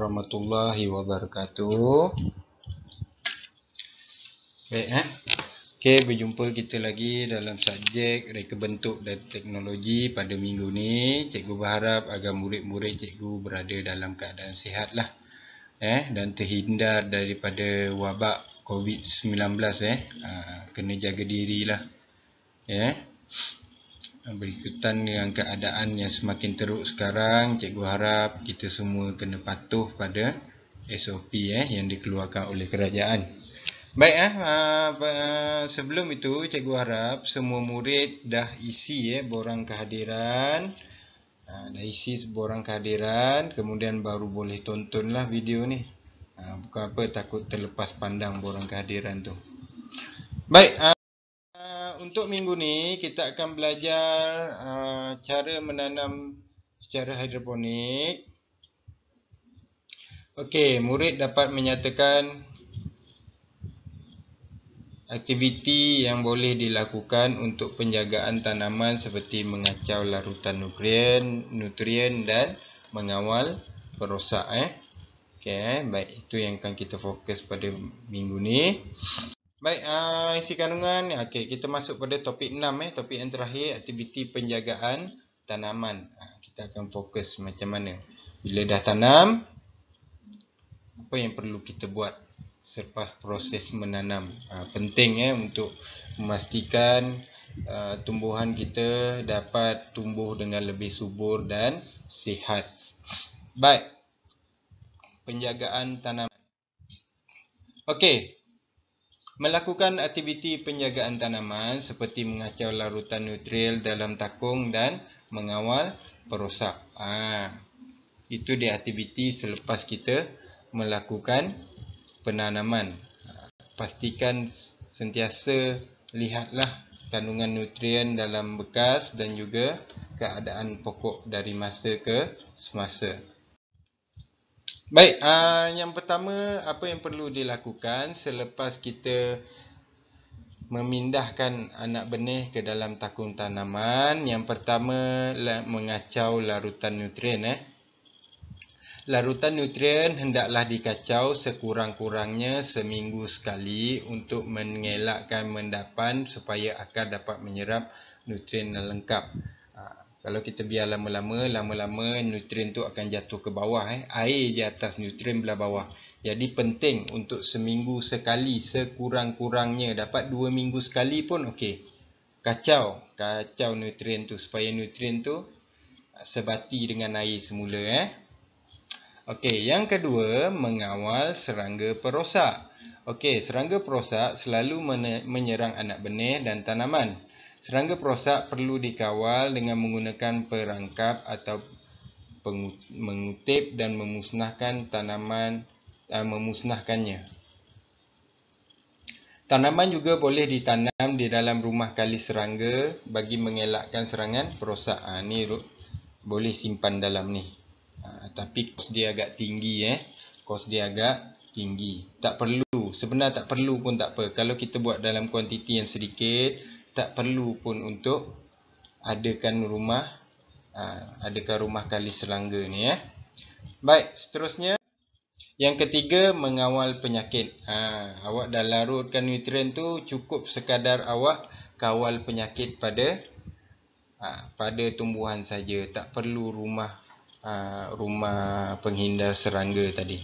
warahmatullahi wabarakatuh. Baik, Okey, berjumpa kita lagi dalam subjek reka bentuk dan teknologi pada minggu ni. Cikgu berharap agar murid-murid cikgu berada dalam keadaan sihat lah, dan terhindar daripada wabak COVID-19. Kena jaga dirilah, Berikutan dengan keadaan yang semakin teruk sekarang, cikgu harap kita semua kena patuh pada SOP yang dikeluarkan oleh kerajaan. Baik, sebelum itu cikgu harap semua murid dah isi borang kehadiran. Dah isi borang kehadiran, kemudian baru boleh tontonlah video ni. Bukan apa, takut terlepas pandang borang kehadiran tu. Baik, untuk minggu ni kita akan belajar cara menanam secara hidroponik. Okey, murid dapat menyatakan aktiviti yang boleh dilakukan untuk penjagaan tanaman seperti mengacau larutan nutrien dan mengawal perosak. Okey, baik, itu yang akan kita fokus pada minggu ni. Baik, isi kandungan. Okey, kita masuk pada topik 6, topik yang terakhir, aktiviti penjagaan tanaman. Kita akan fokus macam mana bila dah tanam, apa yang perlu kita buat selepas proses menanam. Penting untuk memastikan tumbuhan kita dapat tumbuh dengan lebih subur dan sihat. Baik, penjagaan tanaman. Okey, melakukan aktiviti penjagaan tanaman seperti mengacau larutan nutrien dalam takung dan mengawal perosak. Itu dia aktiviti selepas kita melakukan penanaman. Pastikan sentiasa lihatlah kandungan nutrien dalam bekas dan juga keadaan pokok dari masa ke semasa. Baik, yang pertama, apa yang perlu dilakukan selepas kita memindahkan anak benih ke dalam takung tanaman? Yang pertama, mengacau larutan nutrien. Larutan nutrien hendaklah dikacau sekurang-kurangnya seminggu sekali untuk mengelakkan mendapan supaya akar dapat menyerap nutrien yang lengkap. Kalau kita biar lama-lama nutrien tu akan jatuh ke bawah. Air je atas, nutrien belah bawah. Jadi penting untuk seminggu sekali sekurang-kurangnya. Dapat 2 minggu sekali pun okey. Kacau nutrien tu supaya nutrien tu sebati dengan air semula. Okey, yang kedua, mengawal serangga perosak. Okey, serangga perosak selalu menyerang anak benih dan tanaman. Serangga perosak perlu dikawal dengan menggunakan perangkap atau mengutip dan memusnahkan memusnahkannya. Tanaman juga boleh ditanam di dalam rumah kali serangga bagi mengelakkan serangan perosak. Ni boleh simpan dalam ni. Tapi kos dia agak tinggi. Tak perlu, sebenarnya tak perlu pun tak apa. Kalau kita buat dalam kuantiti yang sedikit, tak perlu pun untuk adakan rumah kali serangga ni. Baik, seterusnya. Yang ketiga, mengawal penyakit. Awak dah larutkan nutrien tu, cukup sekadar awak kawal penyakit pada tumbuhan saja. Tak perlu rumah penghindar serangga tadi.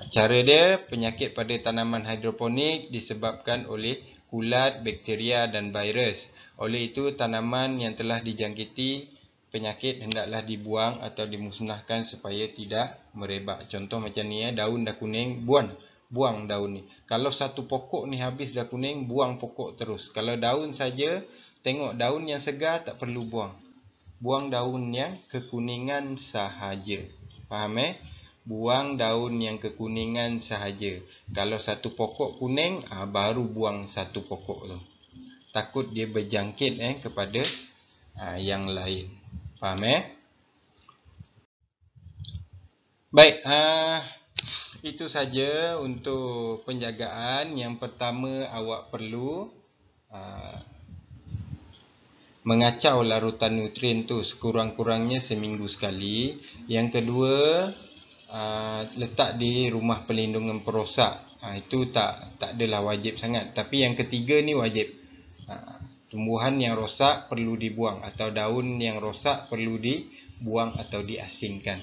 Cara dia, penyakit pada tanaman hidroponik disebabkan oleh kulat, bakteria dan virus. Oleh itu, tanaman yang telah dijangkiti penyakit hendaklah dibuang atau dimusnahkan supaya tidak merebak. Contoh macam ni, daun dah kuning, buang daun ni. Kalau satu pokok ni habis dah kuning, buang pokok terus. Kalau daun saja, tengok daun yang segar tak perlu buang. Buang daun yang kekuningan sahaja. Faham Buang daun yang kekuningan sahaja. Kalau satu pokok kuning, baru buang satu pokok tu. Takut dia berjangkit kepada yang lain. Faham Baik, itu saja untuk penjagaan. Yang pertama, awak perlu mengacau larutan nutrien tu sekurang-kurangnya seminggu sekali. Yang kedua, letak di rumah perlindungan perosak. Itu tak adalah wajib sangat. Tapi yang ketiga ni wajib. Tumbuhan yang rosak perlu dibuang, atau daun yang rosak perlu dibuang atau diasingkan.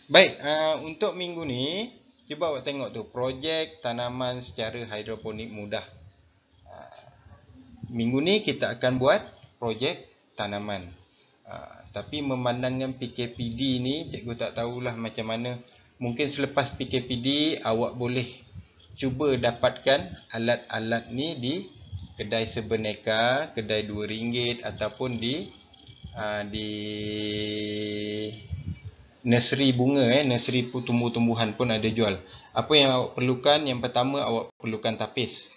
Baik, untuk minggu ni cuba awak tengok tu, projek tanaman secara hidroponik mudah. Minggu ni kita akan buat projek tanaman. Tapi memandangkan PKPD ni, cikgu tak tahulah macam mana. Mungkin selepas PKPD awak boleh cuba dapatkan alat-alat ni di kedai Sebeneka, kedai RM2 ataupun di nursery bunga, nursery tumbuh-tumbuhan pun ada jual. Apa yang awak perlukan? Yang pertama awak perlukan tapis.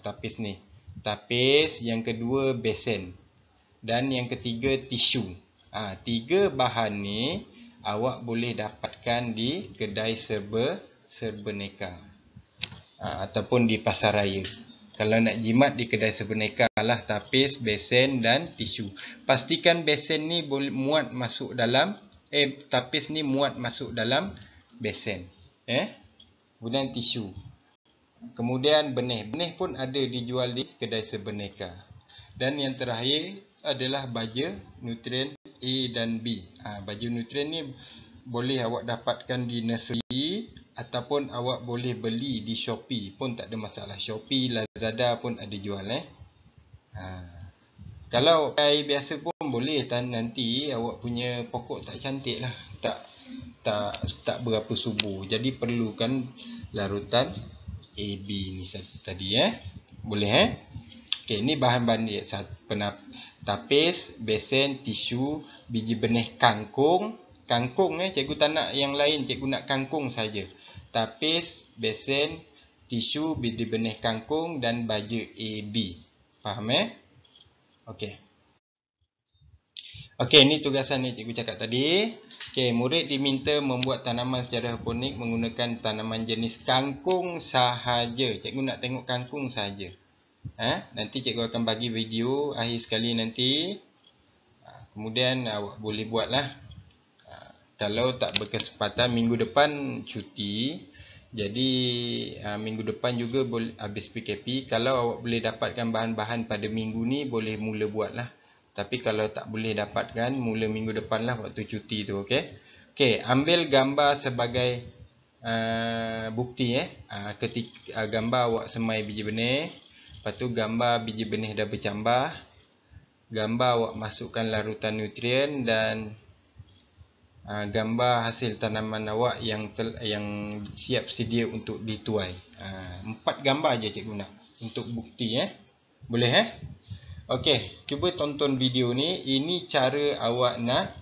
Tapis ni. Tapis, yang kedua besen. Dan yang ketiga tisu. 3 bahan ni awak boleh dapatkan di kedai Sebeneka. Ataupun di pasaraya. Kalau nak jimat di kedai Sebeneka lah, tapis, besen dan tisu. Pastikan besen ni boleh muat masuk dalam tapis ni muat masuk dalam besen. Kemudian tisu. Kemudian benih. Benih pun ada dijual di kedai Sebeneka. Dan yang terakhir adalah baja nutrien A dan B. Baja nutrien ni boleh awak dapatkan di nursery ataupun awak boleh beli di Shopee pun tak ada masalah. Shopee, Lazada pun ada jual. Kalau air biasa pun boleh, nanti awak punya pokok tak cantik lah, tak berapa subur. Jadi perlukan larutan AB ni tadi. Boleh. Okey, ni bahan-bahan dia. Tapis, besen, tisu, biji benih kangkung. Kangkung cikgu tak nak yang lain, cikgu nak kangkung saja. Tapis, besen, tisu, biji benih kangkung dan baja AB. Faham? Okey. Okey, ni tugasan ni cikgu cakap tadi. Okey, murid diminta membuat tanaman secara hidroponik menggunakan tanaman jenis kangkung sahaja. Cikgu nak tengok kangkung sahaja. Nanti cikgu akan bagi video akhir sekali nanti. Kemudian awak boleh buatlah. Kalau tak berkesempatan, minggu depan cuti. Jadi minggu depan juga boleh habis PKP. Kalau awak boleh dapatkan bahan-bahan pada minggu ni, boleh mula buatlah. Tapi kalau tak boleh dapatkan, mula minggu depan lah waktu cuti tu. Okey, ambil gambar sebagai bukti. Ketika gambar awak semai biji benih. Lepas tu gambar biji benih dah bercambah. Gambar awak masukkan larutan nutrien dan gambar hasil tanaman awak yang siap sedia untuk dituai. 4 gambar je cikgu nak untuk bukti. Boleh? Okey, cuba tonton video ni. Ini cara awak nak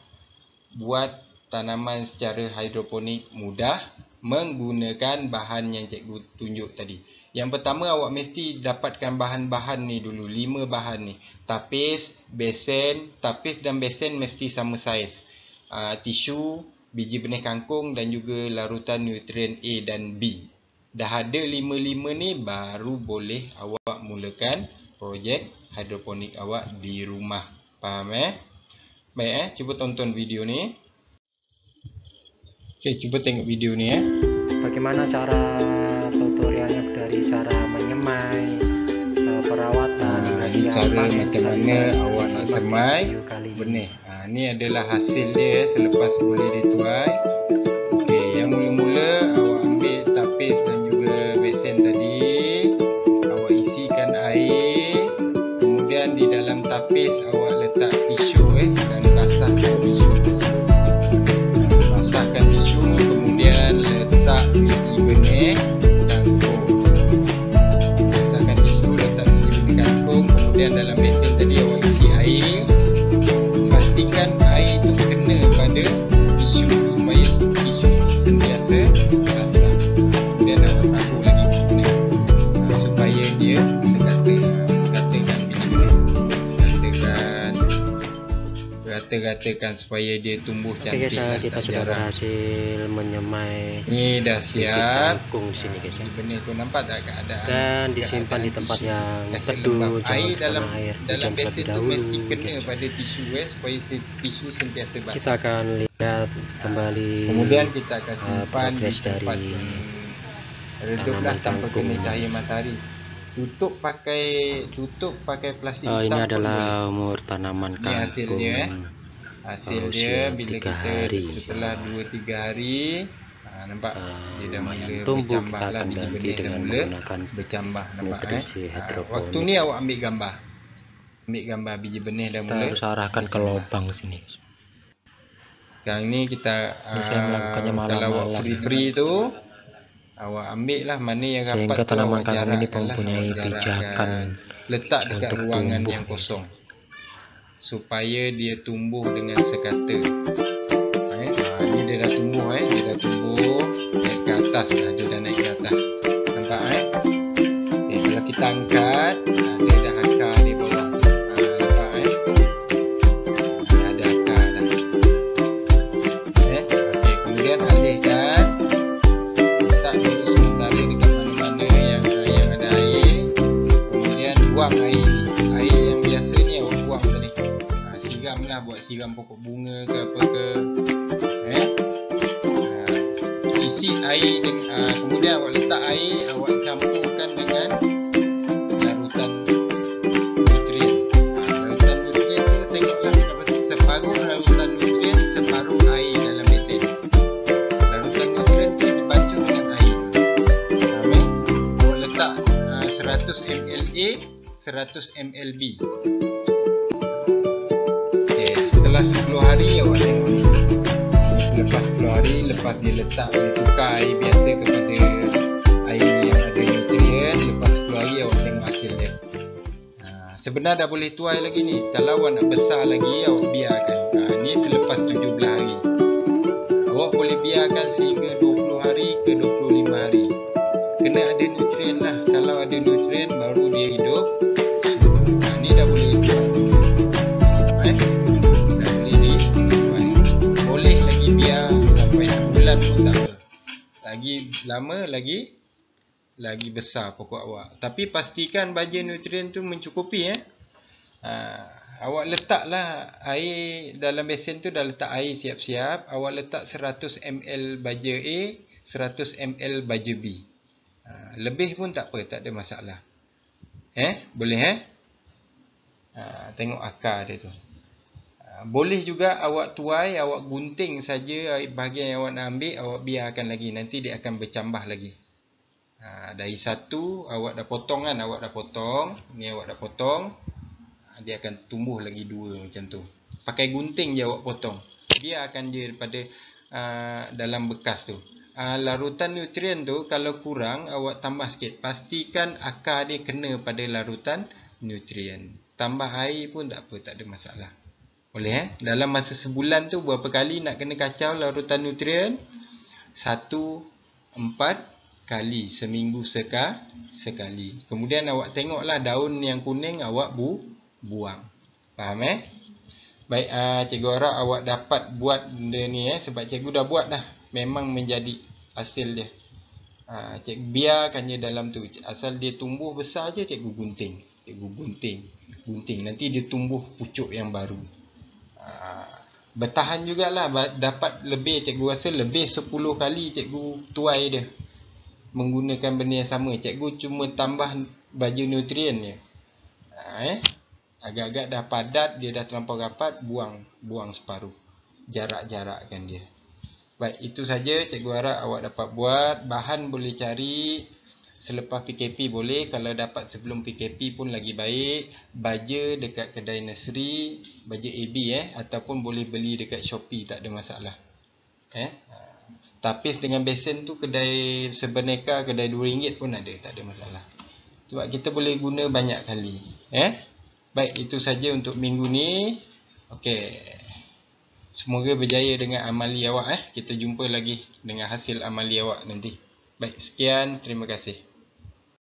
buat tanaman secara hidroponik mudah menggunakan bahan yang cikgu tunjuk tadi. Yang pertama awak mesti dapatkan bahan-bahan ni dulu, 5 bahan ni. Tapis dan besen mesti sama saiz. Tisu, biji benih kangkung dan juga larutan nutrien A dan B. Dah ada 5 ni, baru boleh awak mulakan projek hidroponik awak di rumah. Faham? Baik, cuba tonton video ni. Okey, cuba tengok video ni. Bagaimana cara tutorialnya, dari cara menyemai, perawatan, ini cara macam mana awak nak semai benih. Ni adalah hasil dia selepas boleh dituai. Okey, yang mula-mula awak ambil tapis dan juga besen tadi. Awak isikan air. Kemudian di dalam tapis awak letak tisu dan basahkan tisu. Basahkan tisu, kemudian letak biji benih kangkung. Basahkan tisu, letak biji benih kangkung. Kemudian dalam besen tadi awak isi air. Pastikan air itu kena pada tisu supaya rata-ratakan supaya dia tumbuh Oke cantik guys, lah, kita tak sudah jarang. berhasil menyemai Ini dah bibit siap. kangkung di sini guys ya. Benih tu nampak tak keadaan? Dan disimpan di tempat tisu. yang Kasih teduh, lembab. jangan Air terkena air dalam hujan terlebih besen tu dahulu mesti kena guys. pada tisu supaya tisu sentiasa basah. Kita akan lihat kembali Kemudian kita akan simpan di progres tempat dari yang redup lah, tanpa kena cahaya matahari. Tutup pakai plastik hitam. Ini pun adalah boleh. umur tanaman Ini kangkung. hasilnya. Hasil dia bila 3 kita hari. setelah 2-3 hari, nampak dia dah mula tumbuh. bercambah Kita lah, akan biji ganti benih dah dengan mula menggunakan bercambah, nampak nutrisi hidroponik. waktu ni awak ambil gambar biji benih dah Kita mula harus arahkan ke lubang sini. Sekarang ni kita Saya melakukannya kalau awak malam-malam. free tu, awak ambil lah mana yang rapat Sehingga tu, tanaman awak kangkung ini jarakkan lah, mempunyai awak jarakkan. pijakan Letak dekat untuk ruangan tumbuh, yang kosong supaya dia tumbuh dengan sekata. Ini dia dah tumbuh, dia dah tumbuh naik ke atas lah, dia dah naik ke atas, nampak kalau kita angkat, dia dah akar di bawah tu, nampak ada akar dah. Kemudian alihkan, letak dulu sementara dekat mana-mana yang ada air, kemudian buang air yang biasa ni awak buang tadi. Siram lah, buat siram pokok bunga ke apa ke. Isi air kemudian awak letak air, awak campurkan dengan larutan nutrien. Larutan nutrien tu tengoklah separuh larutan nutrien, separuh air dalam besen. Larutan nutrien tu dibancuh dengan air. Awak letak 100 ml A, 100 ml B. Setelah 10 hari awak tengok ni. Lepas 10 hari, lepas dia letak, dia tukar air biasa kepada air yang ada nutrien. Lepas 10 hari awak tengok hasil dia. Sebenarnya dah boleh tuai lagi ni. Kalau awak nak besar lagi, awak biarkan. Ni selepas 17 hari. Awak boleh biarkan sehingga 20 hari ke 25 hari. Kena ada nutrien lah. Kalau ada nutrien baru dia hidup. Ni dah boleh tuai. Boleh lagi biar sampai sebulan pun tak apa. Lagi lama lagi besar pokok awak. Tapi pastikan baja nutrien tu mencukupi. Awak letaklah air dalam besen tu, dah letak air siap-siap. Awak letak 100 ml baja A, 100 ml baja B. Lebih pun tak apa, tak ada masalah. Boleh tengok akar dia tu. Boleh juga awak tuai, awak gunting saja bahagian yang awak nak ambil, awak biarkan lagi, nanti dia akan bercambah lagi. Dari satu awak dah potong kan, awak dah potong, ni awak dah potong, dia akan tumbuh lagi dua macam tu. Pakai gunting je awak potong, biarkan dia daripada dalam bekas tu. Larutan nutrien tu kalau kurang awak tambah sikit, pastikan akar dia kena pada larutan nutrien. Tambah air pun tak apa, tak ada masalah. Boleh dalam masa sebulan tu berapa kali nak kena kacau larutan nutrien? 1-4 kali, seminggu sekali. Kemudian awak tengoklah daun yang kuning awak buang. Faham Baik, cikgu harap awak dapat buat benda ni sebab cikgu dah buat dah. Memang menjadi hasil dia. Cikgu biarkan je dalam tu. Asal dia tumbuh besar je cikgu gunting. Gunting. Nanti dia tumbuh pucuk yang baru. Bertahan jugalah, dapat lebih, cikgu rasa lebih 10 kali cikgu tuai dia menggunakan benda yang sama. Cikgu cuma tambah baja nutrien je. Agak-agak dah padat, dia dah terlampau rapat, buang separuh. Jarak-jarakkan dia. Baik, itu saja cikgu harap awak dapat buat. Bahan boleh cari selepas PKP boleh, kalau dapat sebelum PKP pun lagi baik. Baja dekat kedai nursery, baja AB ataupun boleh beli dekat Shopee, tak ada masalah. Tapis dengan besen tu kedai Sebeneka, kedai RM2 pun ada, tak ada masalah. Sebab kita boleh guna banyak kali. Baik, itu saja untuk minggu ni. Okey. Semoga berjaya dengan amali awak. Kita jumpa lagi dengan hasil amali awak nanti. Baik, sekian, terima kasih.